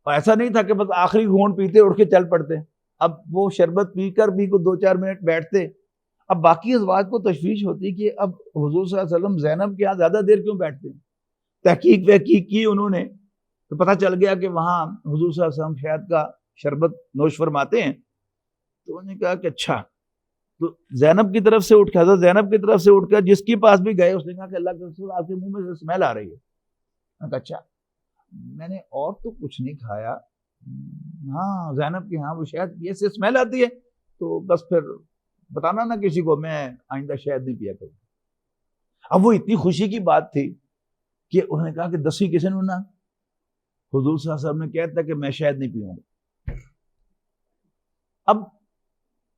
S1: اور ایسا نہیں تھا کہ بس آخری گھونٹ پیتے اٹھ کے چل پڑتے۔ اب وہ شربت پی کر بھی کو 2-4 منٹ بیٹھتے۔ اب باقی ازواج کو تشویش ہوتی کہ اب حضور صلی اللہ علیہ وسلم زینب کے ہاں زیادہ دیر کیوں بیٹھتے ہیں۔ تحقیق وحقیق کی انہوں نے تو پتہ چل گیا کہ وہاں حضور صلی اللہ علیہ وسلم شہد کا شربت نوش فرماتے ہیں۔ تو انہوں نے کہا کہ اچھا، تو زینب کی طرف سے اٹھ کے، حضرت زینب کی طرف سے اٹھ کر جس کے پاس بھی گئے، اس نے کہا کہ اللہ کے رسول آپ کے منہ میں سے اسمیل آ رہی ہے۔ میں کہا اچھا، میں نے اور تو کچھ نہیں کھایا، ہاں زینب کے ہاں وہ شہد پیے سے اسمیل آتی ہے، تو بس پھر بتانا نا کسی کو، میں آئندہ شہد نہیں پیا کروں۔ اب وہ اتنی خوشی کی بات تھی کہ انہوں نے کہا کہ دسی کسی نے نہ، حضور صلی اللہ علیہ وسلم نے کہتا کہ میں شہد نہیں پیوں گا۔ اب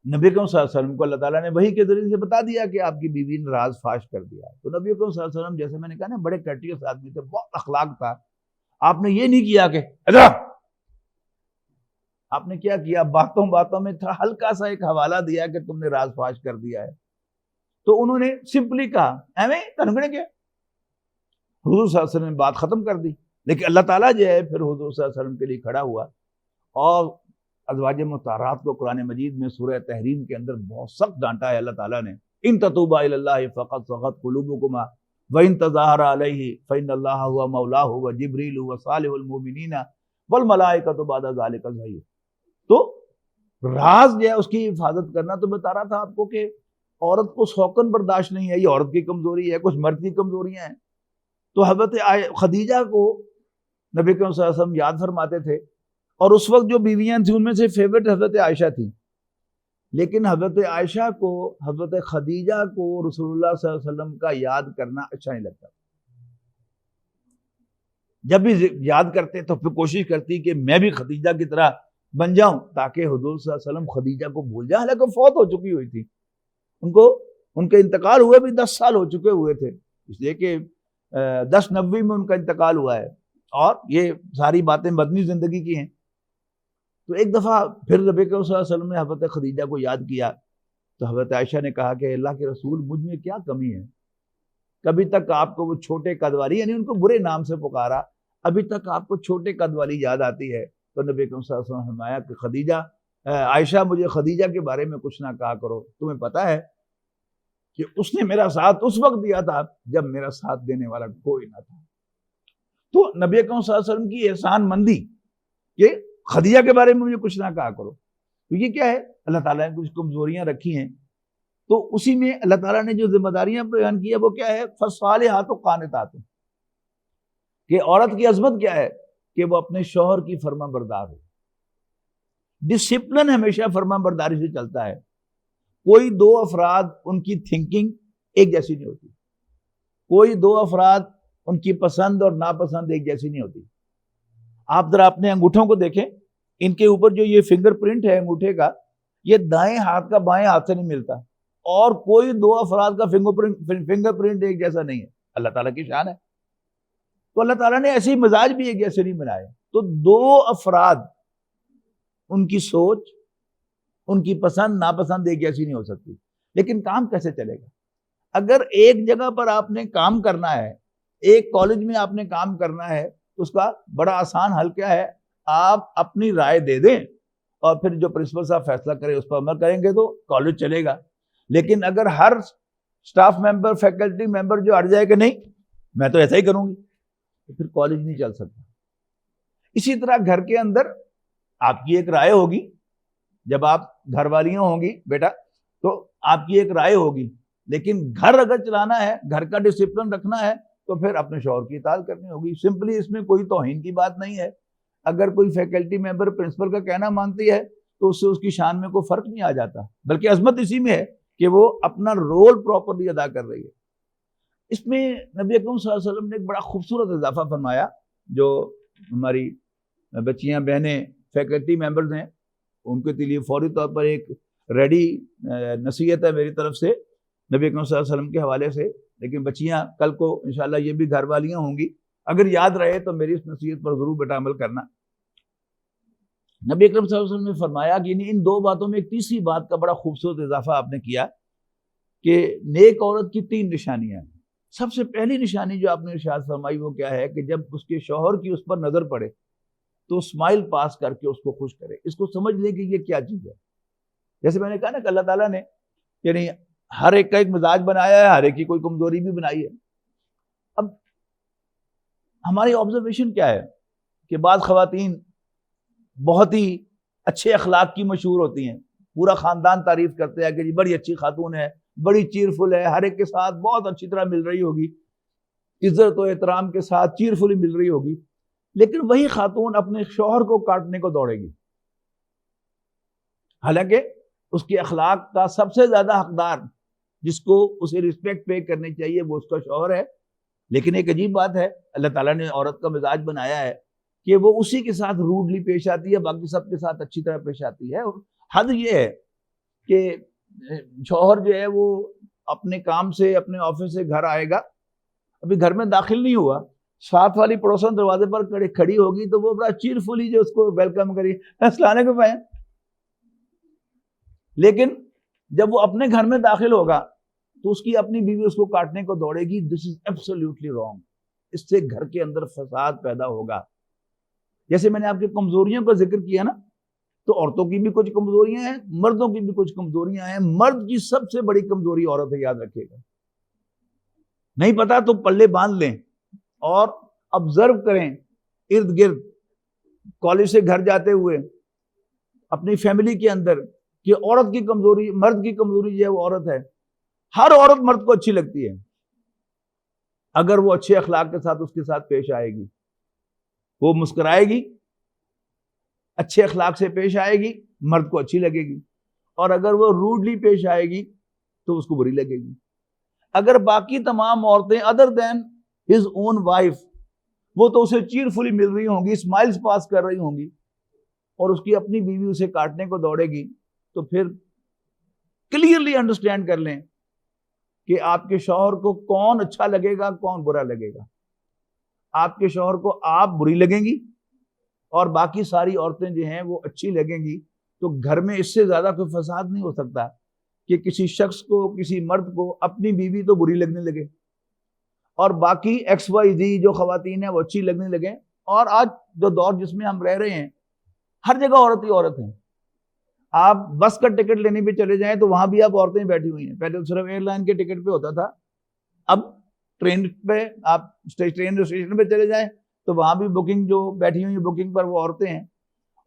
S1: نبی اکرم صلی اللہ علیہ وسلم کو اللہ تعالیٰ نے وحی کے ذریعے سے بتا دیا کہ آپ کی بیوی نے راز فاش کر دیا۔ تو نبی اکرم صلی اللہ علیہ وسلم، جیسے میں نے کہا نا، بڑے کرٹیس آدمی تھے، بہت اخلاق تھا۔ آپ نے یہ نہیں کیا کہ ادھر، آپ نے کیا کیا، باتوں باتوں میں تھا ہلکا سا ایک حوالہ دیا کہ تم نے راز فاش کر دیا ہے۔ تو انہوں نے سمپلی کہا ایویں تنگڑے کیا، حضور صلی اللہ علیہ وسلم نے بات ختم کر دی۔ لیکن اللہ تعالیٰ جو ہے پھر حضور صلی اللہ علیہ وسلم کے لیے کھڑا ہوا اور ازواج مطہرات کو قرآن مجید میں سورہ تحریم کے اندر بہت سخت ڈانٹا ہے اللہ تعالیٰ نے. ان تتوبا الی اللہ فقد صغت قلوبکما وان تظاہر علیہ فإن اللہ هو مولاه وجبریل وصالح المؤمنین والملائکۃ بعد ذلک ظہیر. تو راز جو ہے اس کی حفاظت کرنا. تو بتا رہا تھا آپ کو کہ عورت کو شوقن برداشت نہیں ہے, یہ عورت کی کمزوری ہے, کچھ مرد کی کمزوریاں ہیں. تو حضرت خدیجہ کو نبی کریم صلی اللہ علیہ وسلم یاد فرماتے تھے, اور اس وقت جو بیویاں تھیں ان میں سے فیورٹ حضرت عائشہ تھی. لیکن حضرت عائشہ کو, حضرت خدیجہ کو رسول اللہ صلی اللہ علیہ وسلم کا یاد کرنا اچھا نہیں لگتا. جب بھی یاد کرتے تو پھر کوشش کرتی کہ میں بھی خدیجہ کی طرح بن جاؤں تاکہ حضور صلی اللہ علیہ وسلم خدیجہ کو بھول جائیں. حالانکہ فوت ہو چکی ہوئی تھی, ان کے انتقال ہوئے بھی 10 سال ہو چکے ہوئے تھے, اس لیے کہ 1090 میں ان کا انتقال ہوا ہے, اور یہ ساری باتیں مدنی زندگی کی ہیں. تو ایک دفعہ پھر نبی کریم صلی اللہ علیہ وسلم نے حضرت خدیجہ کو یاد کیا تو حضرت عائشہ نے کہا کہ اللہ کے رسول مجھ میں کیا کمی ہے, کبھی تک آپ کو وہ چھوٹے قد والی, یعنی ان کو برے نام سے پکارا, ابھی تک آپ کو چھوٹے قد والی یاد آتی ہے. تو نبی کریم صلی اللہ علیہ وسلم نے فرمایا کہ خدیجہ, عائشہ مجھے خدیجہ کے بارے میں کچھ نہ کہا کرو, تمہیں پتہ ہے کہ اس نے میرا ساتھ اس وقت دیا تھا جب میرا ساتھ دینے والا کوئی نہ تھا. تو نبی اکرم صلی اللہ علیہ وسلم کی احسان مندی کہ خدیجہ کے بارے میں مجھے کچھ نہ کہا کرو. تو یہ کیا ہے, اللہ تعالیٰ نے کچھ کمزوریاں رکھی ہیں, تو اسی میں اللہ تعالیٰ نے جو ذمہ داریاں بیان کی ہے وہ کیا ہے, فصالحات و قانتات, کہ عورت کی عظمت کیا ہے کہ وہ اپنے شوہر کی فرما بردار ہو. ڈسپلن ہمیشہ فرما برداری سے چلتا ہے. کوئی دو افراد ان کی تھنکنگ ایک جیسی نہیں ہوتی, کوئی دو افراد ان کی پسند اور ناپسند ایک جیسی نہیں ہوتی. آپ ذرا اپنے انگوٹھوں کو دیکھیں, ان کے اوپر جو یہ فنگر پرنٹ ہے انگوٹھے کا, یہ دائیں ہاتھ کا بائیں ہاتھ سے نہیں ملتا, اور کوئی دو افراد کا فنگر پرنٹ ایک جیسا نہیں ہے. اللہ تعالیٰ کی شان ہے. تو اللہ تعالیٰ نے ایسے مزاج بھی ایک جیسے نہیں بنائے. تو دو افراد ان کی سوچ, ان کی پسند ناپسند ایک جیسی نہیں ہو سکتی. لیکن کام کیسے چلے گا؟ اگر ایک جگہ پر آپ نے کام کرنا ہے, ایک کالج میں آپ نے کام کرنا ہے, تو اس کا بڑا آسان حل کیا ہے, آپ اپنی رائے دے دیں اور پھر جو پرنسپل صاحب فیصلہ کرے اس پر عمل کریں گے تو کالج چلے گا. لیکن اگر ہر سٹاف ممبر, فیکلٹی ممبر جو اڑ جائے کہ نہیں میں تو ایسا ہی کروں گی, تو پھر کالج نہیں چل سکتا. اسی طرح گھر کے اندر آپ کی ایک رائے ہوگی, جب آپ گھر والیاں ہوں گی بیٹا تو آپ کی ایک رائے ہوگی, لیکن گھر اگر چلانا ہے, گھر کا ڈسپلن رکھنا ہے, تو پھر اپنے شوہر کی اطاعت کرنی ہوگی. سمپلی اس میں کوئی توہین کی بات نہیں ہے. اگر کوئی فیکلٹی ممبر پرنسپل کا کہنا مانتی ہے تو اس سے اس کی شان میں کوئی فرق نہیں آ جاتا, بلکہ عظمت اسی میں ہے کہ وہ اپنا رول پراپرلی ادا کر رہی ہے. اس میں نبی اکرم صلی اللہ علیہ وسلم نے ایک بڑا خوبصورت اضافہ فرمایا. جو ہماری بچیاں بہنیں فیکلٹی ممبرز ہیں ان کے لیے فوری طور پر ایک ریڈی نصیحت ہے میری طرف سے نبی اکرم صلی اللہ علیہ وسلم کے حوالے سے. لیکن بچیاں کل کو انشاءاللہ یہ بھی گھر والیاں ہوں گی, اگر یاد رہے تو میری اس نصیحت پر ضرور بیٹا عمل کرنا. نبی اکرم صلی اللہ علیہ وسلم نے فرمایا کہ ان دو باتوں میں ایک تیسری بات کا بڑا خوبصورت اضافہ آپ نے کیا کہ نیک عورت کی 3 نشانیاں ہیں. سب سے پہلی نشانی جو آپ نے ارشاد فرمائی وہ کیا ہے کہ جب اس کے شوہر کی اس پر نظر پڑے تو اسمائل پاس کر کے اس کو خوش کرے. اس کو سمجھ لے کہ یہ کیا چیز ہے. جیسے میں نے کہا نا کہ اللہ تعالیٰ نے یعنی ہر ایک کا ایک مزاج بنایا ہے, ہر ایک کی کوئی کمزوری بھی بنائی ہے. اب ہماری آبزرویشن کیا ہے کہ بعض خواتین بہت ہی اچھے اخلاق کی مشہور ہوتی ہیں, پورا خاندان تعریف کرتے ہیں کہ جی بڑی اچھی خاتون ہے, بڑی چیئرفل ہے, ہر ایک کے ساتھ بہت اچھی طرح مل رہی ہوگی, عزت و احترام کے ساتھ چیئرفلی مل رہی ہوگی. لیکن وہی خاتون اپنے شوہر کو کاٹنے کو دوڑے گی, حالانکہ اس کے اخلاق کا سب سے زیادہ حقدار جس کو اسے رسپیکٹ پے کرنی چاہیے وہ اس کا شوہر ہے. لیکن ایک عجیب بات ہے, اللہ تعالیٰ نے عورت کا مزاج بنایا ہے کہ وہ اسی کے ساتھ روڈلی پیش آتی ہے, باقی سب کے ساتھ اچھی طرح پیش آتی ہے. حد یہ ہے کہ شوہر جو ہے وہ اپنے کام سے اپنے آفس سے گھر آئے گا, ابھی گھر میں داخل نہیں ہوا, ساتھ والی پڑوسن دروازے پر کھڑی ہوگی تو وہ بڑا چیئرفلی جو اس کو ویلکم کری, السلام علیکم بھائی. لیکن جب وہ اپنے گھر میں داخل ہوگا تو اس کی اپنی بیوی اس کو کاٹنے کو دوڑے گی. دس از ایبسلیوٹلی رانگ. اس سے گھر کے اندر فساد پیدا ہوگا. جیسے میں نے آپ کی کمزوریوں کا ذکر کیا نا, تو عورتوں کی بھی کچھ کمزوریاں ہیں، مردوں کی بھی کچھ کمزوریاں ہیں. مرد کی سب سے بڑی کمزوری عورت ہے، یاد رکھیے گا. نہیں پتا تو پلے باندھ لیں اور آبزرو کریں ارد گرد، کالج سے گھر جاتے ہوئے اپنی فیملی کے اندر، کہ عورت کی کمزوری، مرد کی کمزوری جو ہے وہ عورت ہے. ہر عورت مرد کو اچھی لگتی ہے اگر وہ اچھے اخلاق کے ساتھ اس کے ساتھ پیش آئے گی، وہ مسکرائے گی، اچھے اخلاق سے پیش آئے گی، مرد کو اچھی لگے گی. اور اگر وہ روڈلی پیش آئے گی تو اس کو بری لگے گی. اگر باقی تمام عورتیں ادر دین ہز اون وائف، وہ تو اسے چیر فلی مل رہی ہوں گی، اسمائلز پاس کر رہی ہوں گی، اور اس کی اپنی بیوی اسے کاٹنے کو دوڑے گی، تو پھر کلیئرلی انڈرسٹینڈ کر لیں کہ آپ کے شوہر کو کون اچھا لگے گا، کون برا لگے گا. آپ کے شوہر کو آپ بری لگیں گی اور باقی ساری عورتیں جو ہیں وہ اچھی لگیں گی، تو گھر میں اس سے زیادہ کوئی فساد نہیں ہو سکتا کہ کسی شخص کو، کسی مرد کو اپنی بیوی تو بری لگنے لگے اور باقی ایکس وائی زی جو خواتین ہیں وہ اچھی لگنے لگیں. اور آج جو دور جس میں ہم رہ رہے ہیں، ہر جگہ عورت ہی عورت ہیں. آپ بس کا ٹکٹ لینے پہ چلے جائیں تو وہاں بھی آپ عورتیں بیٹھی ہوئی ہیں. پہلے صرف ایئر لائن کے ٹکٹ پہ ہوتا تھا، اب ٹرین پہ آپ ٹرین اسٹیشن پہ چلے جائیں تو وہاں بھی بکنگ جو بیٹھی ہوئی ہیں بکنگ پر وہ عورتیں ہیں.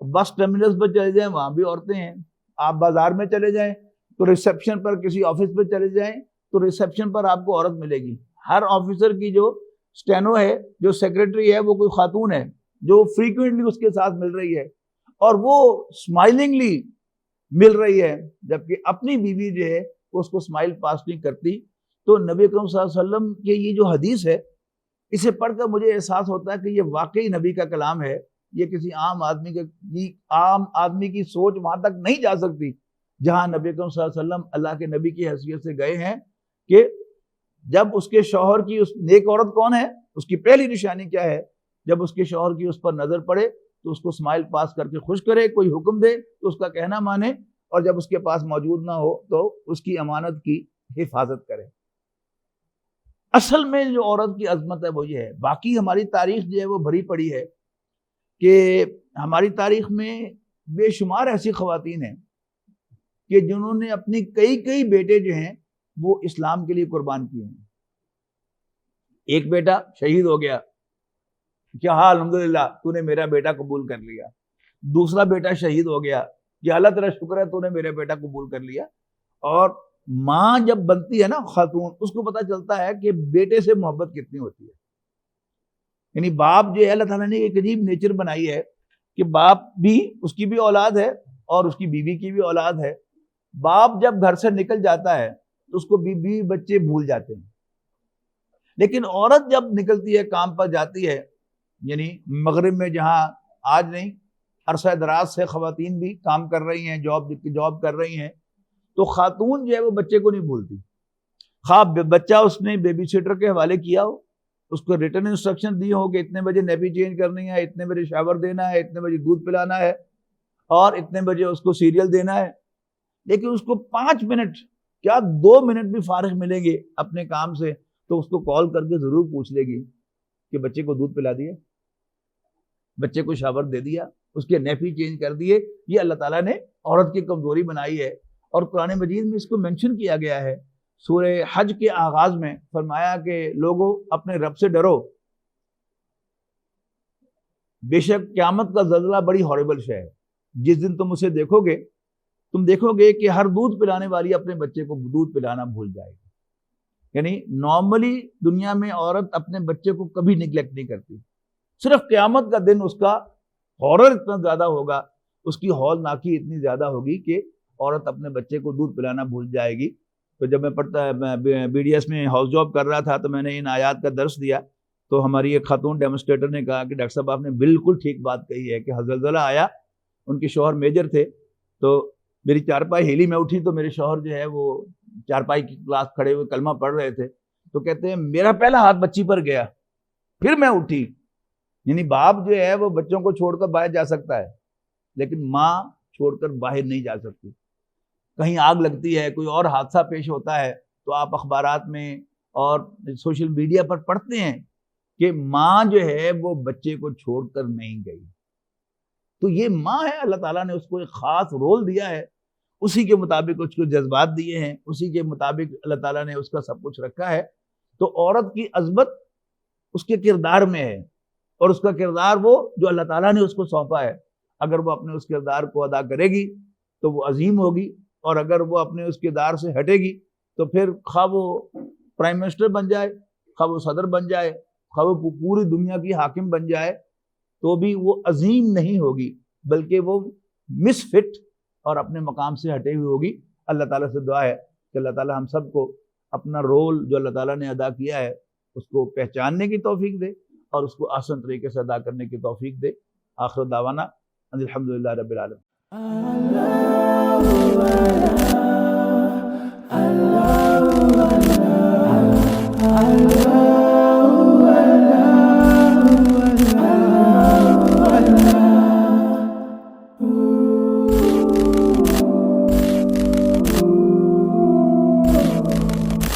S1: بس ٹرمینلز پہ چلے جائیں وہاں بھی عورتیں ہیں. آپ بازار میں چلے جائیں تو ریسیپشن پر، کسی آفس پہ چلے جائیں تو ریسیپشن پر آپ کو عورت ملے گی. ہر آفیسر کی جو اسٹینو ہے، جو سیکرٹری ہے، وہ کوئی خاتون ہے جو فریکوینٹلی اس کے ساتھ مل رہی ہے اور وہ اسمائلنگلی مل رہی ہے، جبکہ اپنی بیوی جو ہے اس کو اسمائل پاس نہیں کرتی. تو نبی اکرم صلی اللہ علیہ وسلم کی یہ جو حدیث ہے، اسے پڑھ کر مجھے احساس ہوتا ہے کہ یہ واقعی نبی کا کلام ہے. یہ کسی عام آدمی کی سوچ وہاں تک نہیں جا سکتی جہاں نبی اکرم صلی اللہ علیہ وسلم اللہ کے نبی کی حیثیت سے گئے ہیں کہ جب اس کے شوہر کی، اس نیک عورت کون ہے، اس کی پہلی نشانی کیا ہے، جب اس کے شوہر کی اس پر نظر پڑے تو اس کو اسمائل پاس کر کے خوش کرے، کوئی حکم دے تو اس کا کہنا مانے، اور جب اس کے پاس موجود نہ ہو تو اس کی امانت کی حفاظت کرے. اصل میں جو عورت کی عظمت ہے وہ یہ ہے. باقی ہماری تاریخ جو ہے وہ بھری پڑی ہے کہ ہماری تاریخ میں بے شمار ایسی خواتین ہیں کہ جنہوں نے اپنی کئی بیٹے جو ہیں وہ اسلام کے لیے قربان کیے ہیں. ایک بیٹا شہید ہو گیا، کیا ہاں الحمدللہ تو نے میرا بیٹا قبول کر لیا. دوسرا بیٹا شہید ہو گیا، کیا اللہ تیرا شکر ہے تو نے میرا بیٹا قبول کر لیا. اور ماں جب بنتی ہے نا خاتون، اس کو پتہ چلتا ہے کہ بیٹے سے محبت کتنی ہوتی ہے. یعنی باپ جو ہے اللہ تعالیٰ نے ایک عجیب نیچر بنائی ہے کہ باپ بھی، اس کی بھی اولاد ہے اور اس کی بیوی کی بھی اولاد ہے. باپ جب گھر سے نکل جاتا ہے تو اس کو بیوی بچے بھول جاتے ہیں، لیکن عورت جب نکلتی ہے، کام پر جاتی ہے، یعنی مغرب میں جہاں آج نہیں عرصہ دراز سے خواتین بھی کام کر رہی ہیں، جاب کر رہی ہیں، تو خاتون جو ہے وہ بچے کو نہیں بھولتی. خواہ بچہ اس نے بیبی سیٹر کے حوالے کیا ہو، اس کو ریٹرن انسٹرکشن دی ہو کہ اتنے بجے نیپی چینج کرنی ہے، اتنے بجے شاور دینا ہے، اتنے بجے دودھ پلانا ہے اور اتنے بجے اس کو سیریل دینا ہے، لیکن اس کو 5 منٹ کیا 2 منٹ بھی فارغ ملیں گے اپنے کام سے تو اس کو کال کر کے ضرور پوچھ لے گی کہ بچے کو دودھ پلا دیا، بچے کو شاور دے دیا، اس کے نیپی چینج کر دیے. یہ اللہ تعالیٰ نے عورت کی کمزوری بنائی ہے اور قرآن مجید میں اس کو مینشن کیا گیا ہے. سورہ حج کے آغاز میں فرمایا کہ لوگوں اپنے رب سے ڈرو، بے شک قیامت کا زلزلہ بڑی ہاربل شے ہے. جس دن تم اسے دیکھو گے، تم دیکھو گے کہ ہر دودھ پلانے والی اپنے بچے کو دودھ پلانا بھول جائے گی. یعنی نارملی دنیا میں عورت اپنے بچے کو کبھی نگلیکٹ نہیں کرتی، صرف قیامت کا دن اس کا ہارر اتنا زیادہ ہوگا، اس کی ہولناکی اتنی زیادہ ہوگی کہ عورت اپنے بچے کو دودھ پلانا بھول جائے گی. تو جب میں بی ڈی ایس میں ہاؤس جاب کر رہا تھا تو میں نے ان آیات کا درس دیا، تو ہماری ایک خاتون ڈیمونسٹریٹر نے کہا کہ ڈاکٹر صاحب آپ نے بالکل ٹھیک بات کہی ہے کہ زلزلہ آیا، ان کے شوہر میجر تھے، تو میری چارپائی ہیلی میں اٹھی تو میرے شوہر جو ہے وہ چارپائی کی کلاس کھڑے ہوئے کلمہ پڑھ رہے تھے، تو کہتے ہیں میرا پہلا ہاتھ بچی پر گیا، پھر میں اٹھی. یعنی باپ جو ہے وہ بچوں کو چھوڑ کر باہر جا سکتا ہے لیکن ماں چھوڑ کر باہر نہیں جا سکتی. کہیں آگ لگتی ہے، کوئی اور حادثہ پیش ہوتا ہے تو آپ اخبارات میں اور سوشل میڈیا پر پڑھتے ہیں کہ ماں جو ہے وہ بچے کو چھوڑ کر نہیں گئی. تو یہ ماں ہے، اللہ تعالیٰ نے اس کو ایک خاص رول دیا ہے، اسی کے مطابق اس کو جذبات دیے ہیں، اسی کے مطابق اللہ تعالیٰ نے اس کا سب کچھ رکھا ہے۔ تو عورت کی عظمت اس کے کردار میں ہے، اور اس کا کردار وہ جو اللہ تعالیٰ نے اس کو سونپا ہے، اگر وہ اپنے اس کردار کو ادا کرے گی تو وہ عظیم ہوگی، اور اگر وہ اپنے اس کردار سے ہٹے گی تو پھر خواہ وہ پرائم منسٹر بن جائے، خواہ وہ صدر بن جائے، خواہ وہ پوری دنیا کی حاکم بن جائے، تو بھی وہ عظیم نہیں ہوگی، بلکہ وہ مس فٹ اور اپنے مقام سے ہٹے ہوئی ہوگی۔ اللہ تعالیٰ سے دعا ہے کہ اللہ تعالیٰ ہم سب کو اپنا رول جو اللہ تعالیٰ نے ادا کیا ہے اس کو پہچاننے کی توفیق دے اور اس کو آسان طریقے سے ادا کرنے کی توفیق دے۔ آخر دعوانا الحمدللہ رب العالمین۔